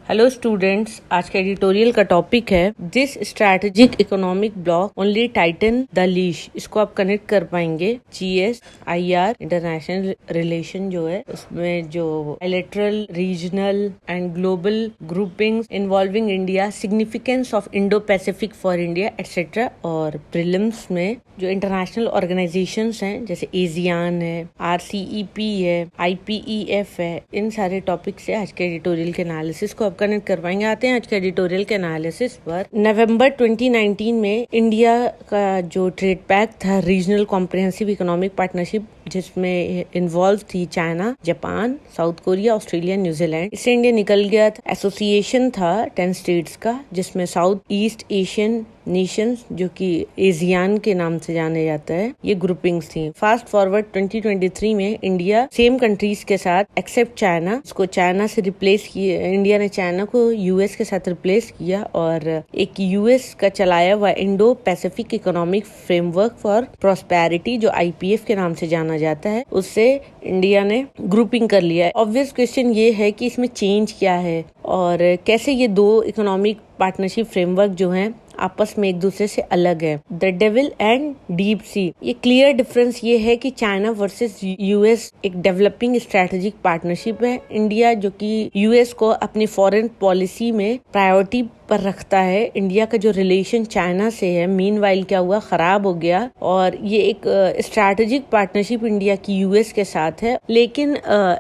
Hello students, आज का editorial का टॉपिक है this strategic economic block only Titan the leash. इसको आप कनेक्ट कर पाएंगे GS IR इंटरनेशनल रिलेशन जो है उसमें जो bilateral, regional and global groupings involving India, significance of Indo Pacific for India etcetera. और प्रीलिम्स में जो इंटरनेशनल ऑर्गेनाइजेशंस हैं जैसे ASEAN है, RCEP है, IPEF है, इन सारे टॉपिक से आज के एडिटोरियल के एनालिसिस को कनेक्ट करवाएंगे। आते हैं आज के एडिटोरियल के एनालिसिस पर। नवंबर 2019 में इंडिया का जो ट्रेड पैक्ट था, रीजनल कॉम्प्रिहेंसिव इकोनॉमिक पार्टनरशिप, जिसमें इन्वॉल्व थी China, Japan, south Korea, Australia, New Zealand, इससे इंडिया निकल गया था। एसोसिएशन था 10 स्टेट्स का, जिसमें साउथ ईस्ट एशियन नेशंस जो कि ASEAN के नाम से जाने जाता है, ये ग्रुपिंग्स थी। फास्ट फॉरवर्ड 2023 में इंडिया सेम कंट्रीज के साथ एक्सेप्ट चाइना, उसको चाइना से रिप्लेस किया। इंडिया ने चाइना को US के साथ रिप्लेस किया और एक US का चलाया हुआ Indo Pacific economic framework for prosperity, जो IPF के नाम से जाना जाता है, उससे इंडिया ने ग्रुपिंग कर लिया है। ऑब्वियस क्वेश्चन ये है कि इसमें चेंज क्या है और कैसे ये दो इकोनॉमिक पार्टनरशिप फ्रेमवर्क जो हैं आपस में एक दूसरे से अलग है। The devil and deep sea, ये क्लियर डिफरेंस ये है कि चाइना वर्सेस US एक डेवलपिंग स्ट्रेटेजिक पार्टनरशिप है। इंडिया जो कि US को अपनी फॉरेन पॉलिसी में प्रायोरिटी पर रखता है। इंडिया का जो रिलेशन चाइना से है, मीनवाइल क्या हुआ, खराब हो गया और ये एक स्ट्रैटेजिक पार्टनरशिप इंडिया की US के साथ है। लेकिन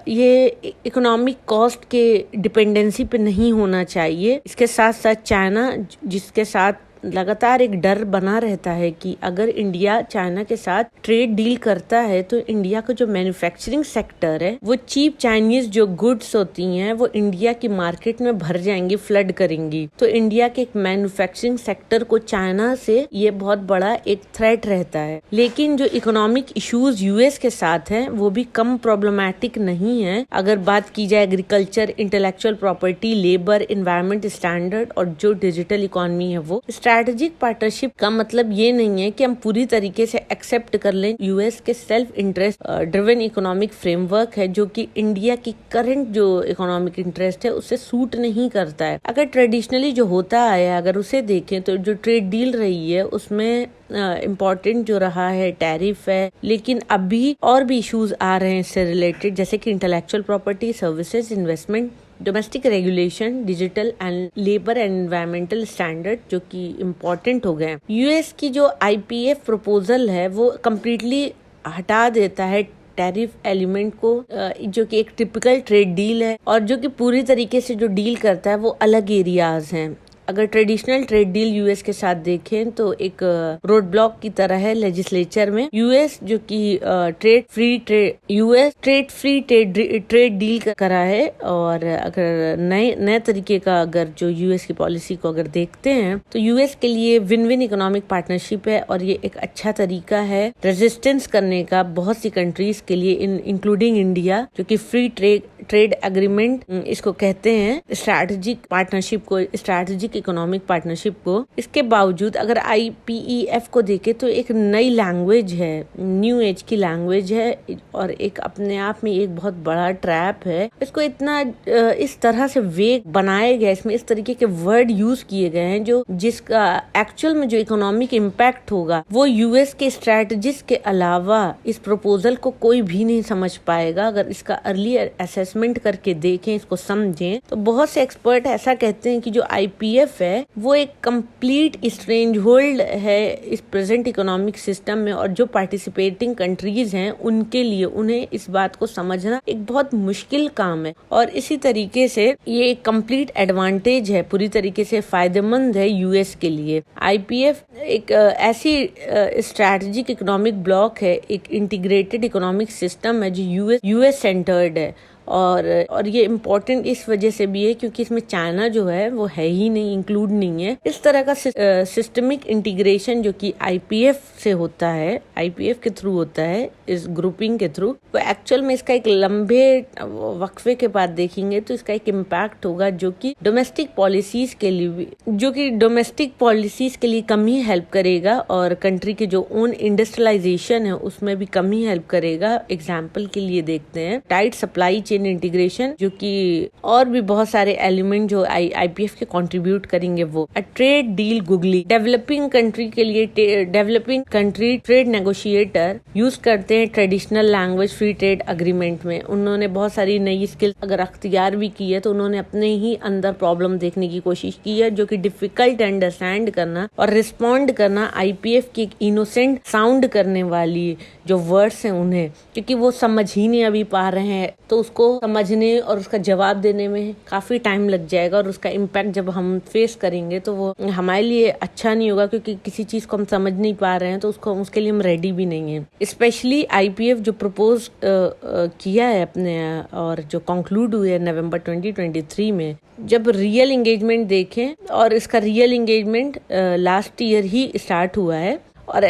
ये इकोनॉमिक कॉस्ट के डिपेंडेंसी पे नहीं होना चाहिए। इसके साथ साथ चाइना, जिसके साथ लगातार एक डर बना रहता है कि अगर इंडिया चाइना के साथ ट्रेड डील करता है तो इंडिया का जो मैन्युफैक्चरिंग सेक्टर है, वो चीप चाइनीज जो गुड्स होती हैं वो इंडिया की मार्केट में भर जाएंगी, फ्लड करेंगी। तो इंडिया के एक मैन्युफैक्चरिंग सेक्टर को चाइना से ये बहुत बड़ा एक थ्रेट रहता है। लेकिन जो इकोनॉमिक इश्यूज US के साथ हैं वो भी कम प्रॉब्लमैटिक नहीं है। अगर बात की जाए agriculture, intellectual property, labour, environment standard और जो डिजिटल इकोनॉमी है वो। स्ट्रैटेजिक पार्टनरशिप का मतलब ये नहीं है कि हम पूरी तरीके से एक्सेप्ट कर लें US के self interest driven economic framework है, जो कि इंडिया की करंट जो इकोनॉमिक इंटरेस्ट है उससे सूट नहीं करता है। अगर ट्रेडिशनली जो होता है, अगर उसे देखें तो जो ट्रेड डील रही है उसमें इम्पोर्टेंट जो रहा है टैरिफ है, लेकिन अभी और भी इश्यूज आ रहे हैं इससे रिलेटेड, जैसे कि intellectual property, services, investment, domestic regulation, digital and labour and environmental standard, जो कि इम्पोर्टेंट हो गए। US की जो IPF प्रपोजल है वो कम्प्लीटली हटा देता है टैरिफ एलिमेंट को, जो कि एक टिपिकल ट्रेड डील है और जो कि पूरी तरीके से जो डील करता है वो अलग एरियाज हैं। अगर ट्रेडिशनल ट्रेड डील US के साथ देखें तो एक रोड ब्लॉक की तरह है लेजिस्लेचर में। US जो कि ट्रेड फ्री ट्रेड डील करा है। और अगर नए तरीके का अगर जो US की पॉलिसी को अगर देखते हैं तो US के लिए विन विन इकोनॉमिक पार्टनरशिप है और ये एक अच्छा तरीका है रेजिस्टेंस करने का बहुत सी कंट्रीज के लिए, इंक्लूडिंग इंडिया, जो कि फ्री ट्रेड एग्रीमेंट इसको कहते हैं, स्ट्रैटेजिक पार्टनरशिप को, स्ट्रैटेजिक इकोनॉमिक पार्टनरशिप को। इसके बावजूद अगर IPEF को देखे तो एक नई लैंग्वेज है, न्यू एज की लैंग्वेज है और एक अपने आप में एक बहुत बड़ा ट्रैप है। इसको इतना इस तरह से वेग बनाया गया, इसमें इस तरीके के वर्ड यूज किए गए हैं जो जिसका एक्चुअल में जो इकोनॉमिक इम्पैक्ट होगा वो US के स्ट्रैटेजिस्ट के अलावा इस प्रपोजल को कोई भी नहीं समझ पाएगा। अगर इसका अर्लियर असेसमेंट करके देखें, इसको समझें, तो बहुत से एक्सपर्ट ऐसा कहते हैं कि जो IPF है वो एक कंप्लीट स्ट्रेंज होल्ड है इस प्रेजेंट इकोनॉमिक सिस्टम में और जो पार्टिसिपेटिंग कंट्रीज हैं उनके लिए उन्हें इस बात को समझना एक बहुत मुश्किल काम है। और इसी तरीके से ये एक कंप्लीट एडवांटेज है, पूरी तरीके से फायदेमंद है US के लिए। IPF एक ऐसी स्ट्रैटेजिक इकोनॉमिक ब्लॉक है, एक इंटीग्रेटेड इकोनॉमिक सिस्टम है जो US सेंटर्ड है और ये इम्पोर्टेंट इस वजह से भी है क्योंकि इसमें चाइना जो है वो है ही नहीं, इंक्लूड नहीं है। इस तरह का सिस्टमिक इंटीग्रेशन जो कि IPF से होता है, IPF के थ्रू होता है, इस ग्रुपिंग के थ्रू, तो एक्चुअल में इसका एक लंबे वक्फे के बाद देखेंगे तो इसका एक इम्पैक्ट होगा जो कि डोमेस्टिक पॉलिसीज के लिए कम ही हेल्प करेगा और कंट्री के जो ओन इंडस्ट्रियलाइजेशन है उसमें भी कम ही हेल्प करेगा। एग्जाम्पल के लिए देखते हैं टाइट सप्लाई चेन इंटीग्रेशन, जो कि और भी बहुत सारे एलिमेंट जो IPF के कंट्रीब्यूट करेंगे वो। Trade deal googly, developing country के लिए developing country trade negotiator use करते हैं traditional language free trade agreement में। उन्होंने बहुत सारी नई स्किल अगर अख्तियार भी की है तो उन्होंने अपने ही अंदर प्रॉब्लम देखने की कोशिश की है, जो कि डिफिकल्ट अंडरस्टैंड करना और रिस्पॉन्ड करना IPF की इनोसेंट साउंड करने वाली जो वर्ड्स हैं उन्हें, क्योंकि वो समझ ही नहीं अभी पा रहे हैं, तो उसको समझने और उसका जवाब देने में काफी टाइम लग जाएगा और उसका इम्पैक्ट जब हम फेस करेंगे तो वो हमारे लिए अच्छा नहीं होगा, क्योंकि किसी चीज को हम समझ नहीं पा रहे हैं तो उसके लिए हम रेडी भी नहीं है। स्पेशली IPF जो प्रपोज किया है अपने और जो कंक्लूड हुए नवंबर 2023 में, जब रियल एंगेजमेंट देखें, और इसका रियल एंगेजमेंट लास्ट ईयर ही स्टार्ट हुआ है, और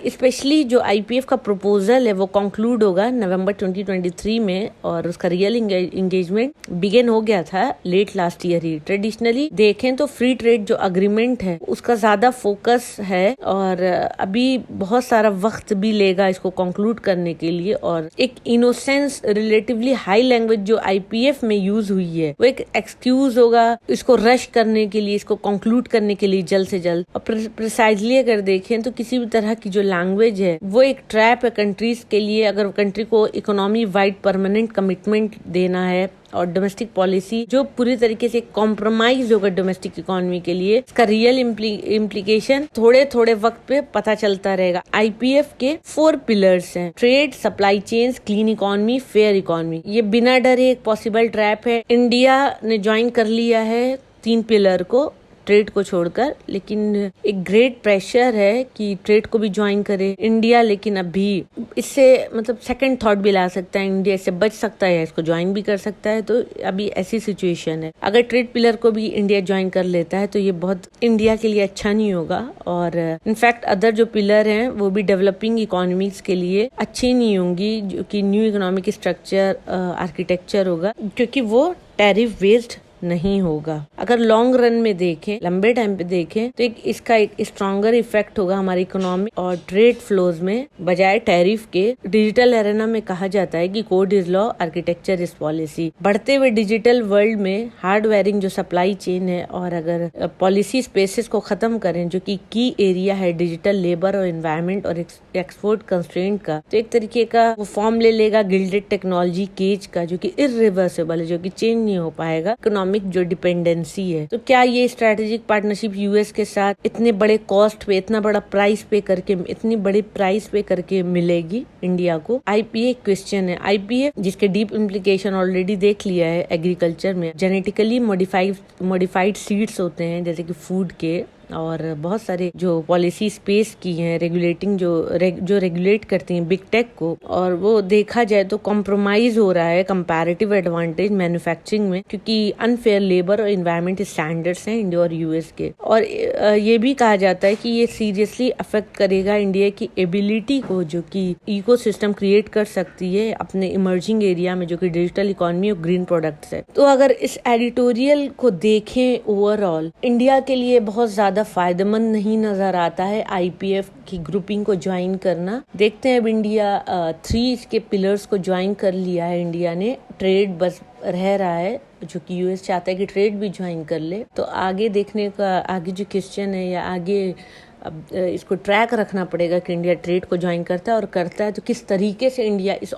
स्पेशली जो IPF का प्रपोजल है वो कंक्लूड होगा नवंबर 2023 में, और उसका रियल एंगेजमेंट बिगिन हो गया था लेट लास्ट ईयर ही। ट्रेडिशनली देखें तो फ्री ट्रेड जो अग्रीमेंट है उसका ज्यादा फोकस है, और अभी बहुत सारा वक्त भी लेगा इसको कंक्लूड करने के लिए, और एक इनोसेंस रिलेटिवली हाई लैंग्वेज जो IPF में यूज हुई है वो एक एक्सक्यूज होगा इसको रश करने के लिए, इसको कंक्लूड करने के लिए जल्द से जल्द। और प्रिसाइजली अगर देखें तो किसी भी तरह की जो लैंग्वेज है वो एक ट्रैप है कंट्रीज के लिए। अगर कंट्री को इकोनॉमी वाइड परमानेंट कमिटमेंट देना है और डोमेस्टिक पॉलिसी जो पूरी तरीके से कॉम्प्रोमाइज होगा डोमेस्टिक इकोनॉमी के लिए, इसका रियल इम्प्लीकेशन थोड़े थोड़े वक्त पे पता चलता रहेगा। IPF के 4 पिलर्स हैं, trade, supply chains, clean economy, fair economy. ये बिना डरे एक पॉसिबल ट्रैप है। इंडिया ने ज्वाइन कर लिया है 3 पिलर को ट्रेड को छोड़कर, लेकिन एक ग्रेट प्रेशर है कि ट्रेड को भी ज्वाइन करे इंडिया, लेकिन अभी इससे मतलब सेकंड थॉट भी ला सकता है, इंडिया इससे बच सकता है, इसको ज्वाइन भी कर सकता है। तो अभी ऐसी सिचुएशन है, अगर ट्रेड पिलर को भी इंडिया ज्वाइन कर लेता है तो ये बहुत इंडिया के लिए अच्छा नहीं होगा, और इनफैक्ट अदर जो पिलर हैं वो भी डेवलपिंग इकोनॉमीज के लिए अच्छी नहीं होंगी, जो कि न्यू इकोनॉमिक स्ट्रक्चर आर्किटेक्चर होगा, क्योंकि वो टैरिफ बेस्ड नहीं होगा। अगर लॉन्ग रन में देखें, लंबे टाइम पे देखें, तो इसका एक स्ट्रॉन्गर इफेक्ट होगा हमारी इकोनॉमी और ट्रेड फ्लोज में बजाय टैरिफ के। डिजिटल एरेना में कहा जाता है कि code is law, architecture is policy. बढ़ते हुए डिजिटल वर्ल्ड में हार्डवेयरिंग जो सप्लाई चेन है, और अगर पॉलिसी स्पेसेस को खत्म करें जो कि की एरिया है डिजिटल लेबर और एनवायरमेंट और एक्सपोर्ट कंस्ट्रेंट का, तो एक तरीके का वो फॉर्म ले लेगा गिल्डेड टेक्नोलॉजी केज का, जो कि इरिवर्सिबल है, जो कि चेंज नहीं हो पाएगा इकोनॉमिक जो डिपेंडेंसी है। तो क्या ये स्ट्रेटेजिक पार्टनरशिप US के साथ इतने बड़े कॉस्ट पे, इतना बड़ा प्राइस पे करके, इतनी बड़ी प्राइस पे करके मिलेगी इंडिया को? IPF क्वेश्चन है। IPF जिसके डीप इम्प्लीकेशन ऑलरेडी देख लिया है एग्रीकल्चर में, जेनेटिकली मॉडिफाइड सीड्स होते हैं जैसे कि फूड के, और बहुत सारे जो पॉलिसी स्पेस की हैं रेगुलेटिंग जो रेगुलेट करती हैं बिग टेक को, और वो देखा जाए तो कॉम्प्रोमाइज हो रहा है कंपैरेटिव एडवांटेज मैन्युफैक्चरिंग में, क्योंकि अनफेयर लेबर और एनवायरमेंट स्टैंडर्ड्स हैं इंडिया और US के। और ये भी कहा जाता है कि ये सीरियसली अफेक्ट करेगा इंडिया की एबिलिटी को, जो कि इकोसिस्टम क्रिएट कर सकती है अपने इमर्जिंग एरिया में, जो कि डिजिटल इकोनॉमी और ग्रीन प्रोडक्ट्स है। तो अगर इस एडिटोरियल को देखें ओवरऑल, इंडिया के लिए बहुत ज्यादा फायदेमंद नहीं नजर आता है IPF की ग्रुपिंग को ज्वाइन करना। देखते हैं, अब इंडिया 3 के पिलर्स को ज्वाइन कर लिया है इंडिया ने, ट्रेड बस रह रहा है, जो कि US चाहता है कि ट्रेड भी ज्वाइन कर ले। तो आगे देखने का, आगे जो क्वेश्चन है या आगे अब इसको ट्रैक रखना पड़ेगा कि इंडिया ट्रेड को ज्वाइन करता है, और करता है तो किस तरीके से इंडिया इस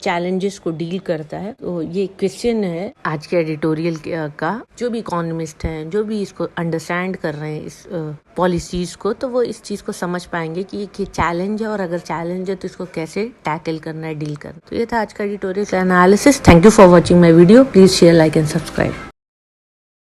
चैलेंजेस को डील करता है। तो ये क्वेश्चन है आज के एडिटोरियल का। जो भी इकोनॉमिस्ट हैं, जो भी इसको अंडरस्टैंड कर रहे हैं इस पॉलिसीज को, तो वो इस चीज को समझ पाएंगे कि ये चैलेंज है, और अगर चैलेंज है तो इसको कैसे टैकल करना है, डील करना। तो ये था आज का editorial analysis. Thank you for watching my video. Please share, like and subscribe.